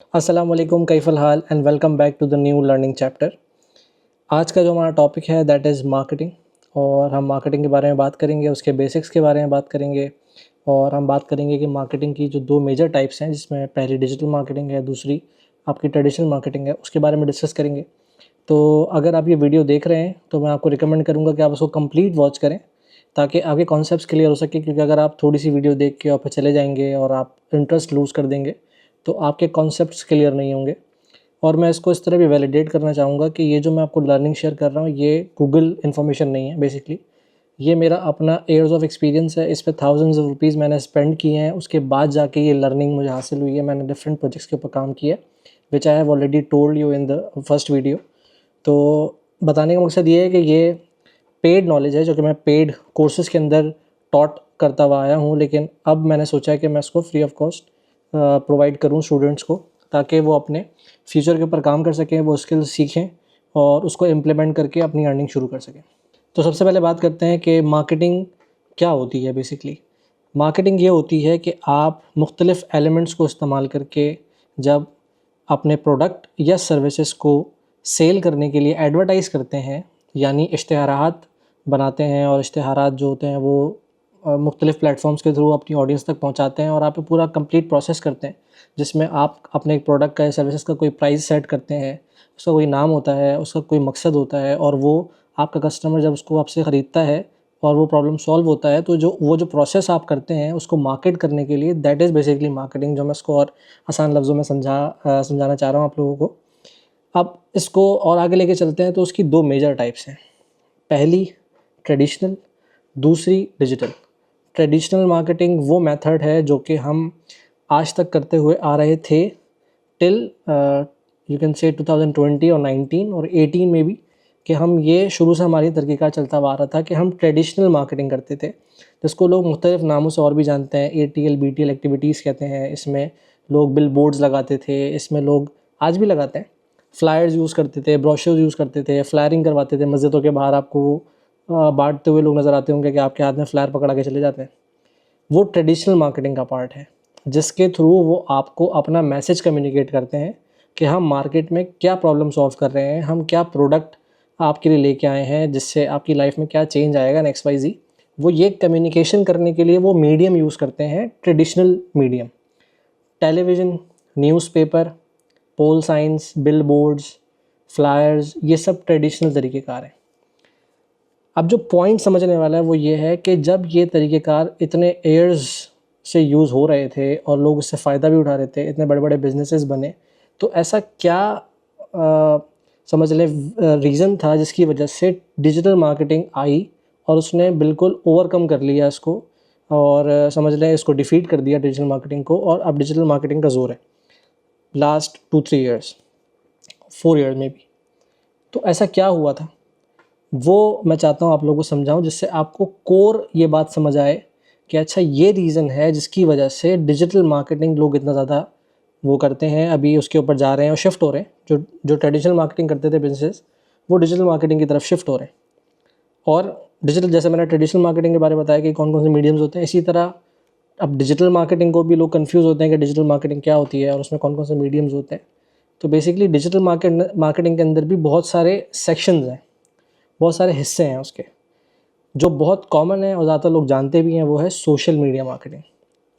अस्सलाम वालेकुम, कैफ़ल हाल and welcome back to the new learning chapter. आज का जो हमारा टॉपिक है दैट इज़ मार्केटिंग और हम मार्केटिंग के बारे में बात करेंगे, उसके बेसिक्स के बारे में बात करेंगे और हम बात करेंगे कि मार्केटिंग की जो 2 मेजर टाइप्स हैं जिसमें पहली डिजिटल मार्केटिंग है, दूसरी आपकी ट्रेडिशनल मार्केटिंग है, उसके बारे में डिस्कस करेंगे। तो अगर आप ये वीडियो देख रहे हैं तो मैं आपको रिकमेंड करूँगा कि आप उसको कंप्लीट वॉच करें ताकि आगे कॉन्सेप्ट्स क्लियर हो सके, क्योंकि अगर आप थोड़ी सी वीडियो देख के और फिर चले जाएँगे और आप इंटरेस्ट लूज़ कर देंगे तो आपके कॉन्सेप्ट्स क्लियर नहीं होंगे। और मैं इसको इस तरह भी वैलिडेट करना चाहूँगा कि ये जो मैं आपको लर्निंग शेयर कर रहा हूँ ये गूगल इन्फॉर्मेशन नहीं है। बेसिकली ये मेरा अपना ईयर्स ऑफ एक्सपीरियंस है, इस पे थाउजेंड्स ऑफ रुपीज़ मैंने स्पेंड किए हैं, उसके बाद जाके ये लर्निंग मुझे हासिल हुई है। मैंने डिफरेंट प्रोजेक्ट्स के ऊपर काम किया है which I have already told you in the first video. तो बताने का मकसद ये है कि ये पेड नॉलेज है जो कि मैं पेड कोर्सेज़ के अंदर टॉट करता हुआ आया हूँ, लेकिन अब मैंने सोचा है कि मैं इसको फ्री ऑफ कॉस्ट प्रोवाइड करूँ स्टूडेंट्स को ताकि वो अपने फ्यूचर के ऊपर काम कर सकें, वो स्किल्स सीखें और उसको इम्प्लीमेंट करके अपनी अर्निंग शुरू कर सकें। तो सबसे पहले बात करते हैं कि मार्केटिंग क्या होती है। बेसिकली मार्केटिंग ये होती है कि आप मुख्तलिफ़ एलिमेंट्स को इस्तेमाल करके जब अपने प्रोडक्ट या सर्विसेज को सेल करने के लिए एडवर्टाइज़ करते हैं, यानी इश्तिहारात बनाते हैं और इश्तिहारात जो होते हैं वो मुख्तलिफ़ प्लेटफॉर्म्स के थ्रू अपनी ऑडियंस तक पहुंचाते हैं और आप पूरा कंप्लीट प्रोसेस करते हैं जिसमें आप अपने एक प्रोडक्ट का या सर्विसेज का कोई प्राइस सेट करते हैं, उसका कोई नाम होता है, उसका कोई मकसद होता है और वो आपका कस्टमर जब उसको आपसे ख़रीदता है और वो प्रॉब्लम सॉल्व होता है तो जो प्रोसेस आप करते हैं उसको मार्केट करने के लिए दैट इज़ बेसिकली मार्केटिंग, जो मैं इसको और आसान लफ्ज़ों में समझाना चाह रहा हूँ आप लोगों को। अब इसको और आगे लेके चलते हैं तो उसकी 2 मेजर टाइप्स हैं। पहली ट्रेडिशनल, दूसरी डिजिटल। ट्रेडिशनल मार्केटिंग वो मेथड है जो कि हम आज तक करते हुए आ रहे थे टिल यू कैन से 2020 और 19 और 18 में भी, कि हम ये शुरू से हमारी तरीक़ा चलता हुआ आ रहा था कि हम ट्रेडिशनल मार्केटिंग करते थे, जिसको लोग मुख्तलिफ़ नामों से और भी जानते हैं। ATL BTL एक्टिविटीज़ कहते हैं। इसमें लोग बिल बोर्ड्स लगाते थे, इसमें लोग आज भी लगाते हैं, फ्लायर्स यूज़ करते थे, ब्रोशर्स यूज़ करते थे, फ्लायरिंग करवाते थे। मस्जिदों के बाहर आपको बांटते हुए लोग नज़र आते होंगे कि आपके हाथ में फ्लायर पकड़ा के चले जाते हैं। वो ट्रेडिशनल मार्केटिंग का पार्ट है जिसके थ्रू वो आपको अपना मैसेज कम्युनिकेट करते हैं कि हम मार्केट में क्या प्रॉब्लम सॉल्व कर रहे हैं, हम क्या प्रोडक्ट आपके लिए लेके आए हैं जिससे आपकी लाइफ में क्या चेंज आएगा नेक्स्ट XYZ। वो ये कम्युनिकेशन करने के लिए वो मीडियम यूज़ करते हैं, traditional medium. Television, newspaper, pol science, bill boards, flyers, ये सब ट्रेडिशनल तरीक़ेकार हैं। अब जो पॉइंट समझने वाला है वो ये है कि जब ये तरीक़ेकार इतने ईयर्स से यूज़ हो रहे थे और लोग इससे फ़ायदा भी उठा रहे थे, इतने बड़े-बड़े बिज़नेसेस बने, तो ऐसा क्या समझ लें रीज़न था जिसकी वजह से डिजिटल मार्केटिंग आई और उसने बिल्कुल ओवरकम कर लिया इसको और समझ लें इसको डिफ़ीट कर दिया डिजिटल मार्केटिंग को, और अब डिजिटल मार्केटिंग का ज़ोर है लास्ट 2-3 ईयर्स, 4 ईयर्स में भी। तो ऐसा क्या हुआ था वो मैं चाहता हूँ आप लोगों को समझाऊँ, जिससे आपको कोर ये बात समझ आए कि अच्छा ये रीज़न है जिसकी वजह से डिजिटल मार्केटिंग लोग इतना ज़्यादा वो करते हैं, अभी उसके ऊपर जा रहे हैं और शिफ्ट हो रहे हैं। जो जो ट्रेडिशनल मार्केटिंग करते थे बिजनेस, वो डिजिटल मार्केटिंग की तरफ शिफ्ट हो रहे हैं। और डिजिटल, जैसे मैंने ट्रेडिशनल मार्केटिंग के बारे में बताया कि कौन कौन से मीडियम्स होते हैं, इसी तरह अब डिजिटल मार्केटिंग को भी लोग कंफ्यूज होते हैं कि डिजिटल मार्केटिंग क्या होती है और उसमें कौन कौन से मीडियम्स होते हैं। तो बेसिकली डिजिटल मार्केटिंग के अंदर भी बहुत सारे सेक्शंस हैं, बहुत सारे हिस्से हैं उसके। जो बहुत कॉमन है और ज़्यादातर लोग जानते भी हैं वो है सोशल मीडिया मार्केटिंग,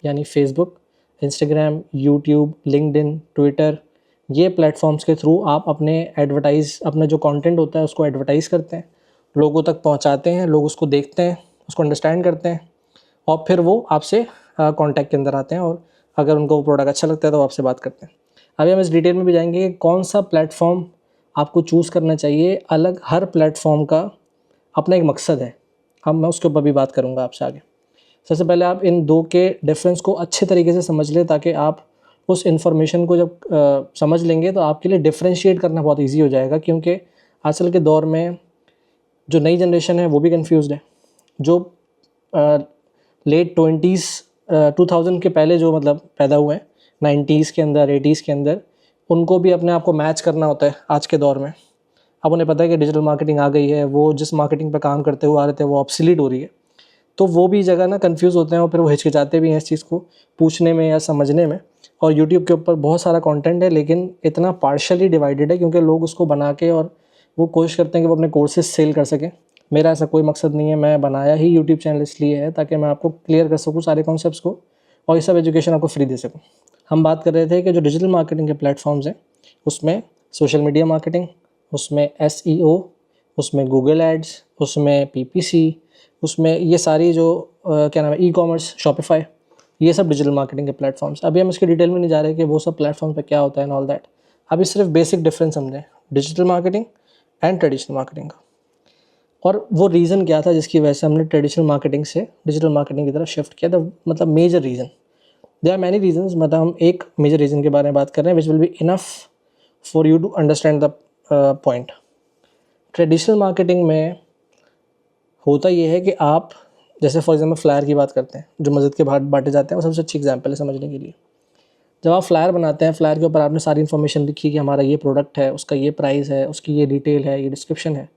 यानी Facebook, Instagram, YouTube, LinkedIn, Twitter, ये प्लेटफॉर्म्स के थ्रू आप अपना जो कंटेंट होता है उसको एडवर्टाइज़ करते हैं, लोगों तक पहुंचाते हैं, लोग उसको देखते हैं, उसको अंडरस्टैंड करते हैं और फिर वो आपसे कांटेक्ट के अंदर आते हैं और अगर उनको वो प्रोडक्ट अच्छा लगता है तो वो आपसे बात करते हैं। अभी हम इस डिटेल में भी जाएंगे कि कौन सा प्लेटफॉर्म आपको चूज़ करना चाहिए। अलग हर प्लेटफॉर्म का अपना एक मकसद है, मैं उसके ऊपर भी बात करूँगा आपसे आगे। सबसे पहले आप इन दो के डिफरेंस को अच्छे तरीके से समझ लें ताकि आप उस इन्फॉर्मेशन को जब समझ लेंगे तो आपके लिए डिफरेंशिएट करना बहुत ईजी हो जाएगा, क्योंकि आजकल के दौर में जो नई जनरेशन है वो भी कन्फ्यूज़ड है। जो लेट 2000 के पहले जो मतलब पैदा हुए हैं 90s के अंदर, 80s के अंदर, उनको भी अपने आप को मैच करना होता है आज के दौर में। अब उन्हें पता है कि डिजिटल मार्केटिंग आ गई है, वो जिस मार्केटिंग पे काम करते हुए आ रहे थे वो ऑब्सोलीट हो रही है, तो वो भी जगह ना कंफ्यूज होते हैं और फिर वो हिचकिचाते भी हैं इस चीज़ को पूछने में या समझने में। और यूट्यूब के ऊपर बहुत सारा कंटेंट है, लेकिन इतना पार्शली डिवाइडेड है क्योंकि लोग उसको बना के और वो कोशिश करते हैं कि वो अपने कोर्सेज सेल कर सकें। मेरा ऐसा कोई मकसद नहीं है। मैं बनाया ही यूट्यूब चैनल इसलिए है ताकि मैं आपको क्लियर कर सकूँ सारे कॉन्सेप्ट्स को और ये सब एजुकेशन आपको फ्री दे सकूँ। हम बात कर रहे थे कि जो डिजिटल मार्केटिंग के प्लेटफॉर्म्स हैं उसमें सोशल मीडिया मार्केटिंग, उसमें SEO, उसमें गूगल एड्स, उसमें PPC, उसमें ये सारी जो क्या नाम है ई-कॉमर्स, शॉपिफाई, ये सब डिजिटल मार्केटिंग के प्लेटफॉर्म्स। अभी हम इसके डिटेल में नहीं जा रहे कि वो सब प्लेटफॉर्म पे क्या होता है एंड ऑल दैट। अभी सिर्फ बेसिक डिफरेंस समझें digital marketing and traditional marketing का, और वो रीज़न क्या था जिसकी वजह से हमने ट्रेडिशनल मार्केटिंग से डिजिटल मार्केटिंग की तरफ शिफ्ट किया था। मतलब major reason, there are many reasons, मतलब हम एक मेजर रीज़न के बारे में बात कर रहे हैं which will be enough for you to understand the point. Traditional marketing में होता ये है कि आप जैसे फॉर एग्जांपल फ्लायर की बात करते हैं जो मस्जिद के बाहर बांटे जाते हैं, वो सबसे अच्छी एग्जांपल है समझने के लिए। जब आप फ्लायर बनाते हैं, फ्लायर के ऊपर आपने सारी इन्फॉर्मेशन लिखी कि हमारा ये प्रोडक्ट है, उसका ये प्राइस है, उसकी ये डिटेल है, ये डिस्क्रिप्शन है,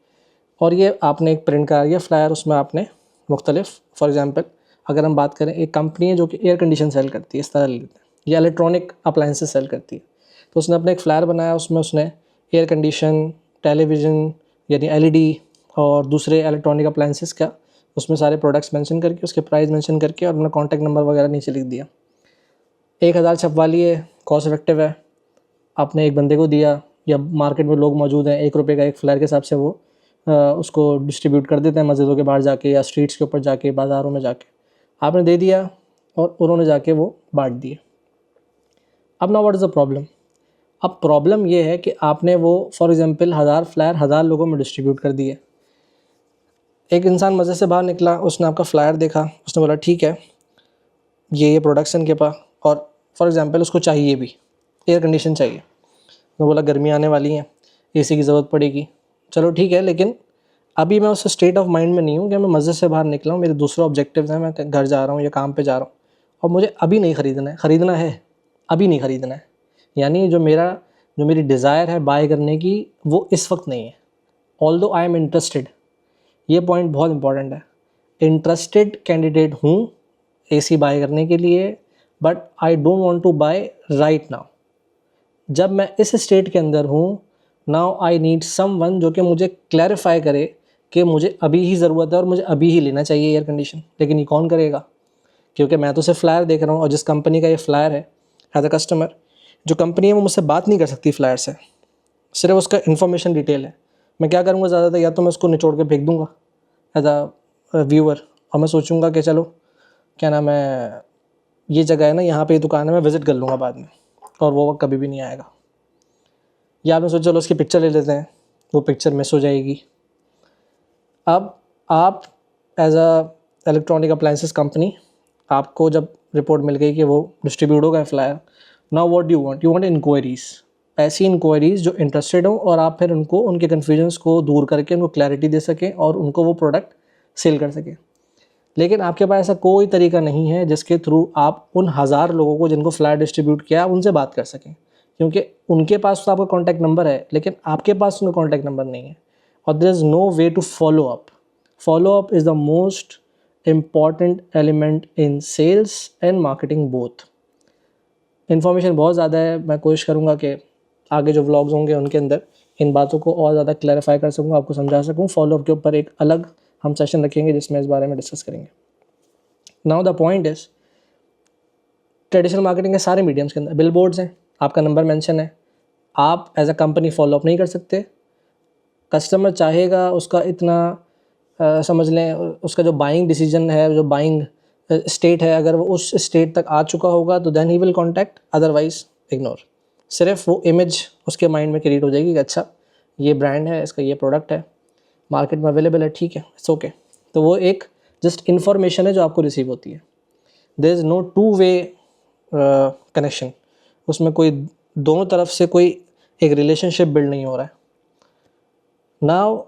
और ये आपने एक प्रिंट करा दिया फ्लायर। उसमें आपने मुख्तलिफ, फॉर एग्जांपल अगर हम बात करें, एक कंपनी है जो कि एयर कंडीशन सेल करती है, इस तरह ले लेते हैं, या इलेक्ट्रॉनिक अप्लायंसेस सेल करती है, तो उसने अपने एक फ्लायर बनाया, उसमें उसने एयर कंडीशन, टेलीविज़न यानी LED और दूसरे इलेक्ट्रॉनिक अप्लायंसेस का उसमें सारे प्रोडक्ट्स मेंशन करके, उसके प्राइस मेंशन करके और अपना कॉन्टैक्ट नंबर वगैरह नीचे लिख दिया। 1000 छपवा लिए, कॉस्ट इफेक्टिव है, आपने एक बंदे को दिया, या मार्केट में लोग मौजूद हैं, 1 रुपये का एक फ्लायर के हिसाब से वो उसको डिस्ट्रीब्यूट कर देते हैं मस्जिदों के बाहर जाके या स्ट्रीट्स के ऊपर जाके, बाज़ारों में जाके। आपने दे दिया और उन्होंने जाके वो बांट दिए। अब now what is the problem? अब प्रॉब्लम ये है कि आपने वो फॉर एग्जांपल 1000 फ्लायर 1000 लोगों में डिस्ट्रीब्यूट कर दिए। एक इंसान मस्जिद से बाहर निकला, उसने आपका फ्लायर देखा, उसने बोला ठीक है ये प्रोडक्शन के पास, और फॉर एग्जांपल उसको चाहिए भी, एयर कंडीशन चाहिए, उसने बोला गर्मी आने वाली है, AC की ज़रूरत पड़ेगी, चलो ठीक है, लेकिन अभी मैं उस स्टेट ऑफ माइंड में नहीं हूँ कि मैं मस्जिद से बाहर निकला हूँ, मेरे दूसरे ऑब्जेक्टिव्स हैं, मैं घर जा रहा हूँ या काम पे जा रहा हूँ और मुझे अभी नहीं ख़रीदना है, अभी नहीं ख़रीदना है। यानी जो मेरी डिज़ायर है बाय करने की, वो इस वक्त नहीं है, ऑल्दो आई एम इंटरेस्टेड। ये पॉइंट बहुत इंपॉर्टेंट है। इंटरेस्टेड कैंडिडेट हूँ AC बाय करने के लिए, but I don't want to buy right now. जब मैं इस स्टेट के अंदर हूँ, नाउ आई नीड समवन जो कि मुझे क्लैरिफाई करे कि मुझे अभी ही ज़रूरत है और मुझे अभी ही लेना चाहिए एयर कंडीशन। लेकिन ये कौन करेगा? क्योंकि मैं तो सिर्फ फ्लायर देख रहा हूँ, और जिस कंपनी का ये फ्लायर है एज अ कस्टमर, जो कंपनी है वो मुझसे बात नहीं कर सकती फ्लायर से, सिर्फ उसका इन्फॉर्मेशन डिटेल है। मैं क्या करूँगा ज़्यादातर, या तो मैं उसको निचोड़ के फेंक दूँगा एज अ व्यूअर, और मैं सोचूंगा कि चलो क्या नाम है, ये जगह है ना, यहाँ पे ये दुकान है, मैं विज़िट कर लूँगा बाद में, और वो वक्त कभी भी नहीं आएगा। या मैं सोचा चलो उसकी पिक्चर ले लेते हैं, वो पिक्चर मिस हो जाएगी। अब आप as a electronic appliances company, आपको जब रिपोर्ट मिल गई कि वो डिस्ट्रीब्यूट हो गया flyer, now what do you want enquiries, ऐसी इंक्वायरीज़ जो इंटरेस्टेड हो, और आप फिर उनको उनके कन्फ्यूजन्स को दूर करके उनको क्लैरिटी दे सकें और उनको वो प्रोडक्ट सेल कर सकें। लेकिन आपके पास ऐसा कोई तरीका नहीं है जिसके थ्रू आप उन 1000 लोगों को जिनको फ्लायर डिस्ट्रीब्यूट किया उनसे बात कर सकें, क्योंकि उनके पास तो आपका कॉन्टैक्ट नंबर है लेकिन आपके पास उनका कॉन्टैक्ट नंबर नहीं है, और there is no way to follow up. Follow up is the most important element in sales and marketing both. Information बहुत ज़्यादा है, मैं कोशिश करूँगा कि आगे जो व्लॉग्स होंगे उनके अंदर इन बातों को और ज़्यादा क्लैरिफाई कर सकूँ, आपको समझा सकूँ। फॉलो अप के ऊपर एक अलग हम सेशन रखेंगे जिसमें इस बारे में डिस्कस करेंगे। Now the point is, traditional marketing के सारे मीडियम्स के अंदर बिलबोर्ड्स हैं, आपका नंबर मेंशन है, आप as a company follow up नहीं कर सकते। कस्टमर चाहेगा उसका इतना समझ लें, उसका जो बाइंग डिसीजन है, जो बाइंग स्टेट है, अगर वो उस स्टेट तक आ चुका होगा तो then he will contact, otherwise ignore. सिर्फ वो इमेज उसके माइंड में क्रिएट हो जाएगी कि अच्छा ये ब्रांड है, इसका ये प्रोडक्ट है, मार्केट में अवेलेबल है, ठीक है, इट्स ओके। तो वो एक जस्ट इन्फॉर्मेशन है जो आपको रिसीव होती है। There is no two way connection, उसमें कोई दोनों तरफ से कोई एक रिलेशनशिप बिल्ड नहीं हो रहा है। Now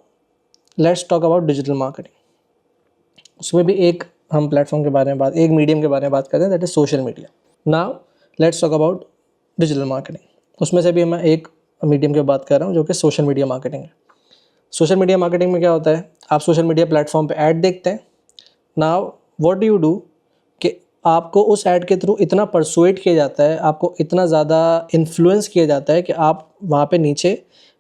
let's talk about digital marketing. उसमें भी एक हम प्लेटफॉर्म के बारे में एक मीडियम के बारे में बात करते हैं, that is social media. Now let's talk about digital marketing. उसमें से भी मैं एक मीडियम की बात कर रहा हूँ जो कि सोशल मीडिया मार्केटिंग है। सोशल मीडिया मार्केटिंग में क्या होता है, आप सोशल मीडिया प्लेटफॉर्म पे ऐड देखते हैं। Now what do you do कि आपको उस ऐड के थ्रू इतना परसुएट किया जाता है, आपको इतना ज़्यादा इन्फ्लुएंस किया जाता है कि आप वहाँ पे नीचे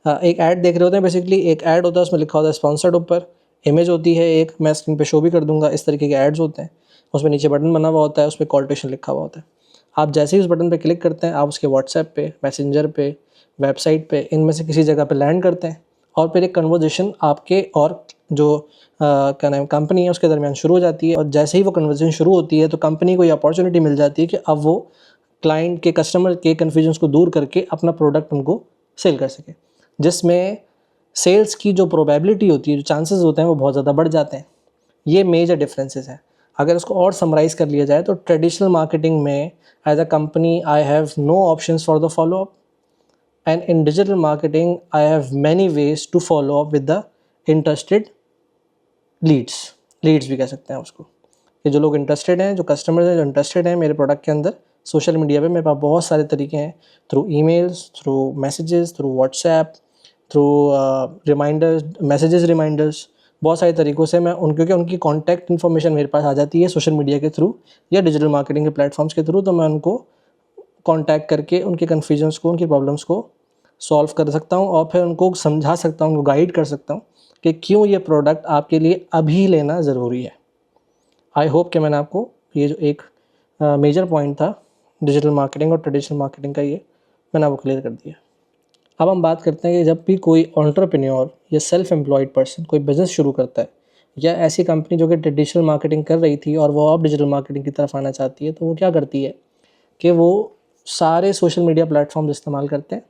एक ऐड देख रहे होते हैं। बेसिकली एक ऐड होता है, उसमें लिखा होता है स्पॉन्सर्ड, ऊपर इमेज होती है एक, मैं स्क्रीन पे शो भी कर दूंगा, इस तरीके के ऐड्स होते हैं। उसमें नीचे बटन बना हुआ होता है, उस पर कॉल टू एक्शन लिखा हुआ होता है। आप जैसे ही उस बटन पे क्लिक करते हैं, आप उसके व्हाट्सएप पे, मैसेंजर पे, वेबसाइट पे, इनमें से किसी जगह पे लैंड करते हैं और फिर एक कन्वर्जेशन आपके और जो क्या नाम कंपनी है उसके दरमियान शुरू हो जाती है। और जैसे ही वो कन्वर्जेशन शुरू होती है तो कंपनी को ये अपॉर्चुनिटी मिल जाती है कि अब वो क्लाइंट के, कस्टमर के कन्फ्यूजन्स को दूर करके अपना प्रोडक्ट उनको सेल कर सके, जिसमें सेल्स की जो प्रोबेबिलिटी होती है, जो चांसेस होते हैं, वो बहुत ज़्यादा बढ़ जाते हैं। ये मेजर डिफरेंसेस हैं। अगर इसको और समराइज़ कर लिया जाए तो ट्रेडिशनल मार्केटिंग में as a company I have no options for the follow up, and in digital marketing I have many ways to follow up with the interested leads भी कह सकते हैं उसको। ये जो लोग इंटरेस्टेड हैं, जो कस्टमर्स हैं जो इंटरेस्टेड हैं मेरे प्रोडक्ट के अंदर, सोशल मीडिया पे मेरे पास बहुत सारे तरीके हैं, through emails, through messages, through WhatsApp, through reminders, reminders, बहुत सारे तरीक़ों से मैं क्योंकि उनकी कॉन्टैक्ट इन्फॉर्मेशन मेरे पास आ जाती है सोशल मीडिया के थ्रू या डिजिटल मार्केटिंग के प्लेटफॉर्म्स के थ्रू, तो मैं उनको कॉन्टैक्ट करके उनके कन्फ्यूजन्स को, उनकी प्रॉब्लम्स को सॉल्व कर सकता हूँ और फिर उनको समझा सकता हूँ, उनको गाइड कर सकता हूँ कि क्यों ये प्रोडक्ट आपके लिए अभी लेना ज़रूरी है। आई होप कि मैंने आपको ये जो एक मेजर पॉइंट था डिजिटल मार्केटिंग और ट्रेडिशनल मार्केटिंग का, ये मैंने आपको क्लियर कर दिया। अब हम बात करते हैं कि जब भी कोई एंटरप्रेन्योर या सेल्फ एम्प्लॉयड पर्सन कोई बिज़नेस शुरू करता है, या ऐसी कंपनी जो कि ट्रेडिशनल मार्केटिंग कर रही थी और वो अब डिजिटल मार्केटिंग की तरफ आना चाहती है, तो वो क्या करती है कि वो सारे सोशल मीडिया प्लेटफॉर्म इस्तेमाल करते हैं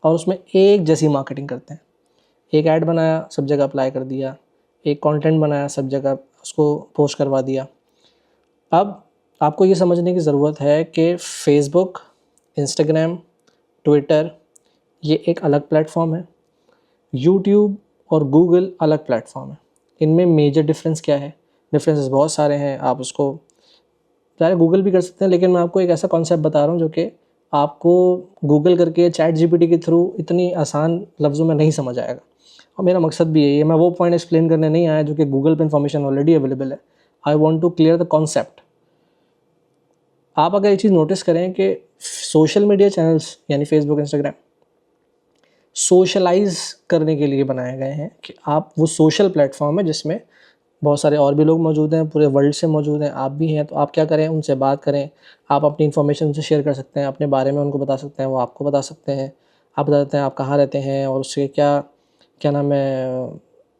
और उसमें एक जैसी मार्केटिंग करते हैं। एक ऐड बनाया, सब जगह अप्लाई कर दिया, एक कंटेंट बनाया, सब जगह उसको पोस्ट करवा दिया। अब आपको ये समझने की ज़रूरत है कि फेसबुक, इंस्टाग्राम, ट्विटर ये एक अलग प्लेटफॉर्म है, यूट्यूब और गूगल अलग प्लेटफॉर्म है। इनमें मेजर डिफरेंस क्या है? डिफरेंसेस बहुत सारे हैं, आप उसको चाहे गूगल भी कर सकते हैं, लेकिन मैं आपको एक ऐसा कॉन्सेप्ट बता रहा हूँ जो कि आपको गूगल करके चैट जीपीटी के थ्रू इतनी आसान लफ्ज़ों में नहीं समझ आएगा। और मेरा मकसद भी यही है, मैं वो पॉइंट एक्सप्लेन करने नहीं आया जो कि गूगल पे इन्फॉर्मेशन ऑलरेडी अवेलेबल है। I want to clear the concept. आप अगर ये चीज़ नोटिस करें कि सोशल मीडिया चैनल्स यानी फेसबुक, इंस्टाग्राम सोशलाइज करने के लिए बनाए गए हैं कि आप, वो सोशल प्लेटफॉर्म है जिसमें बहुत सारे और भी लोग मौजूद हैं, पूरे वर्ल्ड से मौजूद हैं, आप भी हैं। तो आप क्या करें, उनसे बात करें, आप अपनी इन्फॉर्मेशन उनसे शेयर कर सकते हैं, अपने बारे में उनको बता सकते हैं, वो आपको बता सकते हैं, आप बता सकते हैं आप कहाँ रहते हैं और उससे क्या क्या नाम है,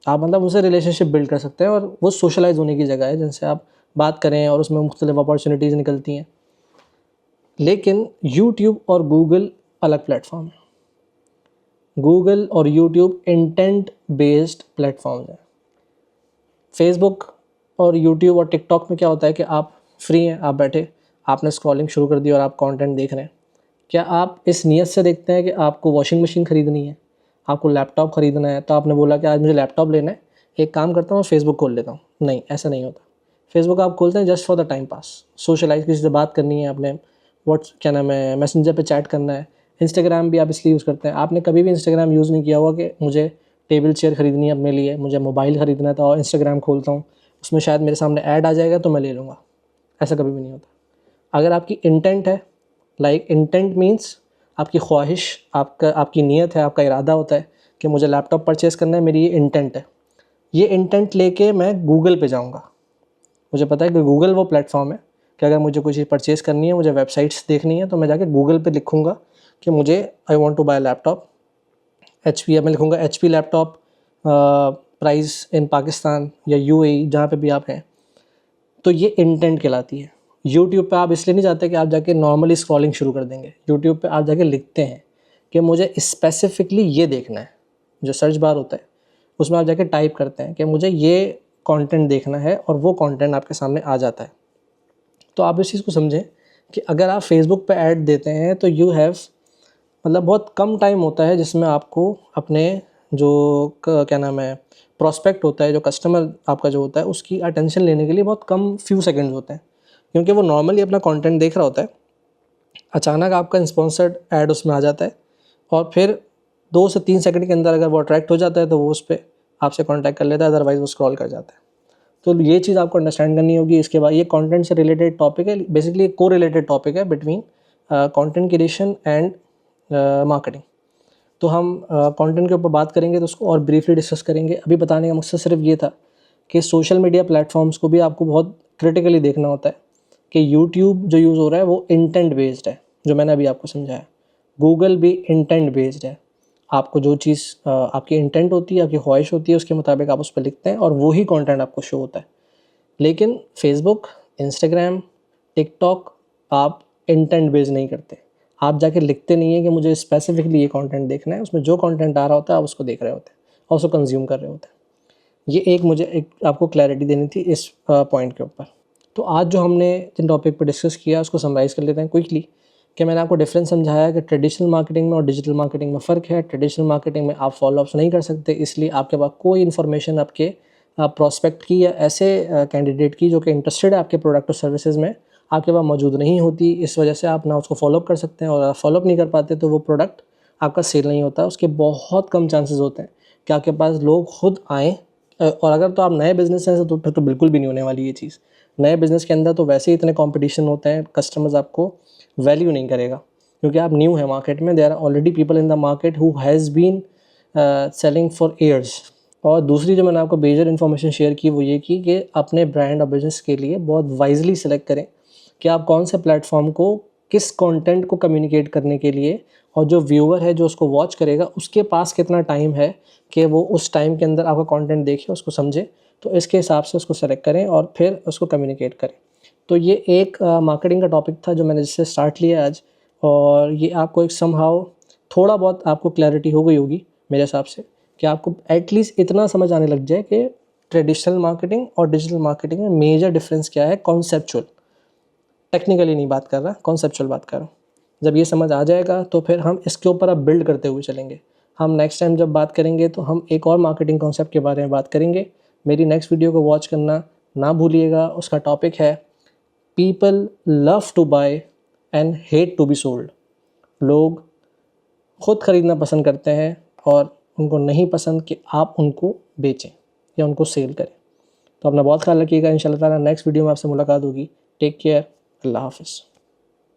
आप मतलब उनसे रिलेशनशिप बिल्ड कर सकते हैं। और वो सोशलाइज होने की जगह है जिनसे आप बात करें और उसमें मुख्तलिफ अपॉर्चुनिटीज़ निकलती हैं। लेकिन यूट्यूब और गूगल अलग प्लेटफॉर्म है। गूगल और यूट्यूब इंटेंट बेस्ड प्लेटफॉर्म्स हैं। फेसबुक और यूट्यूब और टिकटॉक में क्या होता है कि आप फ्री हैं, आप बैठे, आपने स्क्रॉलिंग शुरू कर दी और आप कंटेंट देख रहे हैं। क्या आप इस नीयत से देखते हैं कि आपको वॉशिंग मशीन ख़रीदनी है, आपको लैपटॉप ख़रीदना है, तो आपने बोला कि आज मुझे लैपटॉप लेना है, एक काम करता हूँ फेसबुक खोल लेता हूँ? नहीं, ऐसा नहीं होता। फेसबुक आप खोलते हैं just for the time pass, socialize, किसी से बात करनी है, आपने क्या नाम है, मैसेंजर पे चैट करना है। इंस्टाग्राम भी आप इसलिए यूज़ करते हैं, आपने कभी भी इंस्टाग्राम यूज़ नहीं किया होगा कि मुझे टेबल चेयर ख़रीदनी है अपने लिए, मुझे मोबाइल ख़रीदना है तो इंस्टाग्राम खोलता हूँ, उसमें शायद मेरे सामने ऐड आ जाएगा तो मैं ले लूँगा। ऐसा कभी भी नहीं होता। अगर आपकी इंटेंट है, लाइक इंटेंट मीन्स आपकी ख्वाहिश, आपकी नीयत है, आपका इरादा होता है कि मुझे लैपटॉप परचेज़ करना है, मेरी ये इंटेंट है। ये इंटेंट लेके मैं गूगल पे जाऊँगा। मुझे पता है कि गूगल वो प्लेटफॉर्म है कि अगर मुझे कोई चीज़ परचेज़ करनी है, मुझे वेबसाइट्स देखनी है, तो मैं जाके गूगल पे लिखूँगा कि मुझे I want to buy laptop HP है, मैं लिखूँगा HP laptop price in Pakistan या UAE, जहाँ पे भी आप हैं। तो ये इंटेंट कहलाती है। यूट्यूब पे आप इसलिए नहीं जाते कि आप जाके नॉर्मली स्क्रॉलिंग शुरू कर देंगे। यूट्यूब पे आप जाके लिखते हैं कि मुझे स्पेसिफिकली ये देखना है, जो सर्च बार होता है उसमें आप जाके टाइप करते हैं कि मुझे ये कंटेंट देखना है और वो कंटेंट आपके सामने आ जाता है। तो आप इस चीज़ को समझें कि अगर आप फेसबुक पे ऐड देते हैं तो यू हैव, मतलब बहुत कम टाइम होता है जिसमें आपको अपने जो क्या नाम है, प्रोस्पेक्ट होता है, जो कस्टमर आपका जो होता है, उसकी अटेंशन लेने के लिए बहुत कम फ्यू सेकंड्स होते हैं, क्योंकि वो नॉर्मली अपना कंटेंट देख रहा होता है। अचानक आपका स्पॉन्सर्ड ऐड उसमें आ जाता है और फिर 2 से 3 सेकंड के अंदर अगर वो अट्रैक्ट हो जाता है तो वो उस पर आपसे कॉन्टैक्ट कर लेता है, अदरवाइज़ वो स्क्रॉल कर जाता है। तो ये चीज़ आपको अंडरस्टैंड करनी होगी। इसके बाद ये कंटेंट से रिलेटेड टॉपिक है, बेसिकली को रिलेटेड टॉपिक है between content creation and marketing. तो हम कंटेंट के ऊपर बात करेंगे तो उसको और ब्रीफली डिस्कस करेंगे। अभी बताने का मकसद सिर्फ ये था कि सोशल मीडिया प्लेटफॉर्म्स को भी आपको बहुत क्रिटिकली देखना होता है कि यूट्यूब जो यूज़ हो रहा है वो इंटेंट बेस्ड है, जो मैंने अभी आपको समझाया। गूगल भी इंटेंट बेस्ड है। आपको जो चीज़ आपकी इंटेंट होती है, आपकी ख्वाहिश होती है, उसके मुताबिक आप उस पर लिखते हैं और वही कंटेंट आपको शो होता है। लेकिन फेसबुक, इंस्टाग्राम, टिकटॉक आप इंटेंट बेस्ड नहीं करते। आप जाके लिखते नहीं है कि मुझे स्पेसिफिकली ये कंटेंट देखना है, उसमें जो कंटेंट आ रहा होता है आप उसको देख रहे होते हैं और उसको कंज्यूम कर रहे होते हैं। ये एक आपको क्लैरिटी देनी थी इस पॉइंट के ऊपर। तो आज जो हमने जिन टॉपिक पर डिस्कस किया उसको समराइज़ कर लेते हैं क्विकली। कि मैंने आपको डिफरेंस समझाया कि ट्रेडिशनल मार्केटिंग में और डिजिटल मार्केटिंग में फ़र्क है। ट्रेडिशनल मार्केटिंग में आप फॉलोअप्स नहीं कर सकते, इसलिए आपके पास कोई इन्फॉर्मेशन आपके प्रॉस्पेक्ट की या ऐसे कैंडिडेट की जो कि इंटरेस्टेड है आपके प्रोडक्ट और सर्विसेज में, आपके पास मौजूद नहीं होती। इस वजह से आप ना उसको फॉलोअप कर सकते हैं, और अगर फॉलोअप नहीं कर पाते तो वो प्रोडक्ट आपका सेल नहीं होता। उसके बहुत कम चांसेस होते हैं कि आपके पास लोग खुद आएँ। और अगर तो आप नए बिज़नेस हैं तो फिर तो बिल्कुल भी नहीं होने वाली ये चीज़। नए बिज़नेस के अंदर तो वैसे ही इतने कंपटीशन होते हैं, कस्टमर्स आपको वैल्यू नहीं करेगा क्योंकि आप न्यू है मार्केट में। There are already people in the market who has been selling for years. और दूसरी जो मैंने आपको मेजर इन्फॉर्मेशन शेयर की वो ये की कि अपने ब्रांड और बिजनेस के लिए बहुत वाइजली सेलेक्ट करें कि आप कौन से प्लेटफॉर्म को, किस कंटेंट को कम्युनिकेट करने के लिए, और जो व्यूअर है जो उसको वॉच करेगा उसके पास कितना टाइम है कि वो उस टाइम के अंदर आपका कंटेंट देखे, उसको समझे। तो इसके हिसाब से उसको सेलेक्ट करें और फिर उसको कम्युनिकेट करें। तो ये एक मार्केटिंग का टॉपिक था जो मैंने जिससे स्टार्ट लिया आज, और ये आपको एक समहाउ थोड़ा बहुत आपको क्लैरिटी हो गई होगी मेरे हिसाब से, कि आपको एटलीस्ट इतना समझ आने लग जाए कि ट्रेडिशनल मार्केटिंग और डिजिटल मार्केटिंग में मेजर डिफरेंस क्या है। कॉन्सेप्चुअल, टेक्निकली नहीं बात कर रहा, कॉन्सेप्चुअल बात कर रहा हूँ। जब ये समझ आ जाएगा तो फिर हम इसके ऊपर अब बिल्ड करते हुए चलेंगे। हम नेक्स्ट टाइम जब बात करेंगे तो हम एक और मार्केटिंग कॉन्सेप्ट के बारे में बात करेंगे। मेरी नेक्स्ट वीडियो को वॉच करना ना भूलिएगा। उसका टॉपिक है people love to buy and hate to be sold. लोग खुद ख़रीदना पसंद करते हैं और उनको नहीं पसंद कि आप उनको बेचें या उनको सेल करें। तो अपना बहुत ख्याल रखिएगा। इंशाल्लाह ताला नेक्स्ट वीडियो में आपसे मुलाकात होगी। Take care. अल्लाह हाफ़िज़।